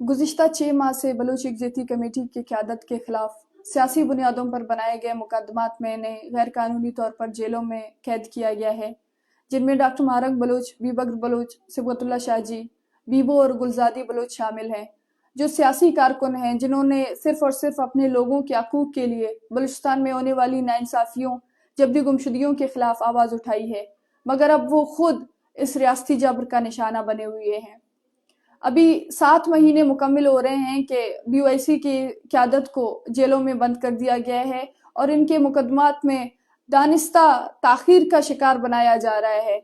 गुज़िश्ता 6 माह से बलूच यकजहती कमेटी की क़यादत के ख़िलाफ़ सियासी बुनियादों पर बनाए गए मुकदमात में इन्हें गैर कानूनी तौर पर जेलों में कैद किया गया है, जिनमें डॉक्टर मुबारक बलूच, बीबकर बलूच, सिबगतुल्लाह शाहजी, बीबो और गुलज़ादी बलूच शामिल हैं, जो सियासी कारकुन हैं जिन्होंने सिर्फ़ और सिर्फ अपने लोगों के हकूक़ के लिए बलूचिस्तान में होने वाली नाइंसाफ़ियों, जबरी गुमशुदगियों के ख़िलाफ़ आवाज़ उठाई है, मगर अब वो खुद इस रियासती जबर का निशाना बने हुए हैं। अभी 7 महीने मुकम्मल हो रहे हैं कि BOIC की क़यादत को जेलों में बंद कर दिया गया है और इनके मुकदमात में दानिस्ता ताख़ीर का शिकार बनाया जा रहा है।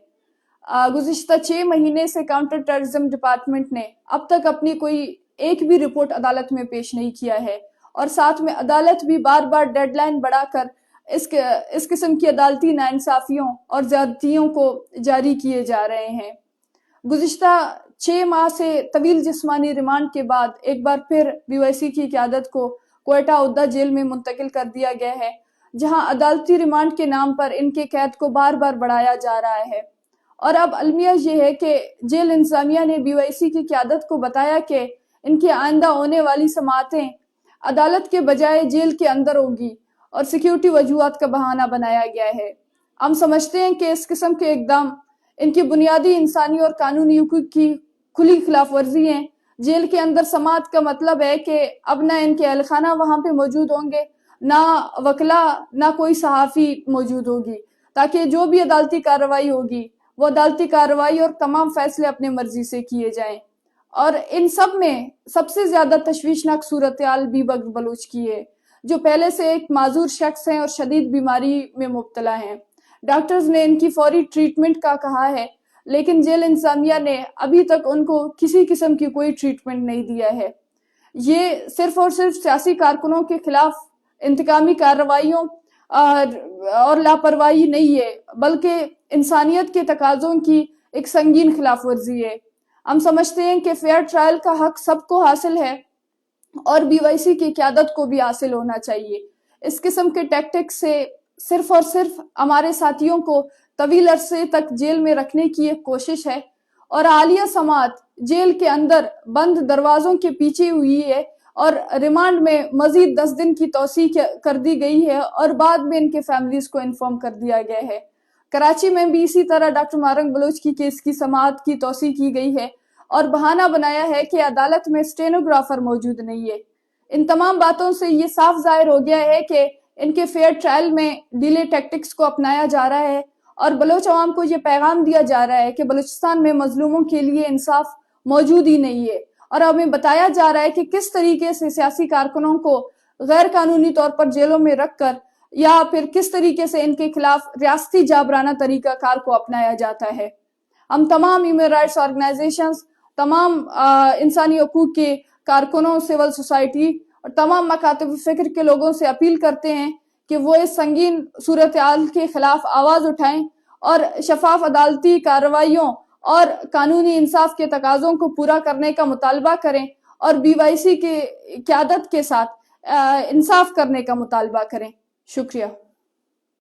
गुज़िश्ता 6 महीने से काउंटर टेररिज्म डिपार्टमेंट ने अब तक अपनी कोई एक भी रिपोर्ट अदालत में पेश नहीं किया है और साथ में अदालत भी बार बार डेडलाइन बढ़ाकर इस किस्म की अदालती नाइंसाफ़ियों और ज़्यादतियों को जारी किए जा रहे हैं। गुज़िश्ता 6 माह से तवील जिस्मानी रिमांड के बाद एक बार फिर BOIC की क़यादत को क्वेटा उद्दा जेल में मुंतकिल कर दिया गया है, जहां अदालती रिमांड के नाम पर इनके कैद को बार बार बढ़ाया जा रहा है। और अब अलमिया ये है कि जेल इंतज़ामिया ने BOIC की क़यादत को बताया कि इनकी आइंदा होने वाली समाअतें अदालत के बजाय जेल के अंदर होगी और सिक्योरिटी वजूहात का बहाना बनाया गया है। हम समझते हैं कि इस किस्म के इक़दाम इनकी बुनियादी इंसानी और कानूनी हुकूक की खुली खिलाफ वर्जी हैं। जेल के अंदर समाअत का मतलब है कि अब ना इनके अहल खाना वहाँ पे मौजूद होंगे, ना वकला, ना कोई सहाफ़ी मौजूद होगी, ताकि जो भी अदालती कार्रवाई होगी वो अदालती कार्रवाई और तमाम फैसले अपने मर्जी से किए जाएं। और इन सब में सबसे ज़्यादा तशवीशनाक सूरत हाल बीबकर बलूच की है, जो पहले से एक माजूर शख्स हैं और शदीद बीमारी में मुब्तला हैं। डॉक्टर्स ने इनकी फौरी ट्रीटमेंट का कहा है, लेकिन जेल इंतज़ामिया ने अभी तक उनको किसी किस्म की कोई ट्रीटमेंट नहीं दिया है। ये सिर्फ और सिर्फ सियासी कारकुनों के खिलाफ इंतकामी कार्रवाइयों और लापरवाही नहीं है, बल्कि इंसानियत के तकाज़ों की एक संगीन खिलाफ वर्जी है। हम समझते हैं कि फेयर ट्रायल का हक सबको हासिल है और BOIC की क़यादत को भी हासिल होना चाहिए। इस किस्म के टैक्टिक्स से सिर्फ और सिर्फ हमारे साथियों को तवील अरसे तक जेल में रखने की एक कोशिश है और हालिया समाअत जेल के अंदर बंद दरवाज़ों के पीछे हुई है और रिमांड में मज़ीद 10 दिन की तौसी कर दी गई है और बाद में इनके फैमिलीज़ को इन्फॉर्म कर दिया गया है। कराची में भी इसी तरह डॉक्टर मुबारक बलूच की केस की समाअत की तौसी की गई है और बहाना बनाया है कि अदालत में स्टेनोग्राफर मौजूद नहीं है। इन तमाम बातों से ये साफ जाहिर हो गया है कि इनके फेयर ट्रायल में डिले टैक्टिक्स को अपनाया जा रहा है और बलोच अवाम को ये पैगाम दिया जा रहा है कि बलूचिस्तान में मजलूमों के लिए इंसाफ मौजूद ही नहीं है और हमें बताया जा रहा है कि किस तरीके से सियासी कारकुनों को गैर कानूनी तौर पर जेलों में रखकर या फिर किस तरीके से इनके खिलाफ रियासती जाबराना तरीका कार को अपनाया जाता है। हम तमाम ह्यूमन राइट्स ऑर्गेनाइजेशंस, तमाम इंसानी हकूक के कारकुनों, सिविल सोसाइटी और तमाम मकातब फ़िक्र के लोगों से अपील करते हैं कि वो इस संगीन सूरत हाल के खिलाफ आवाज़ उठाएं और शफाफ अदालती कार्रवाइयों और कानूनी इंसाफ के तकाज़ों को पूरा करने का मुतालबा करें और BOIC की क़यादत के साथ इंसाफ करने का मुतालबा करें। शुक्रिया।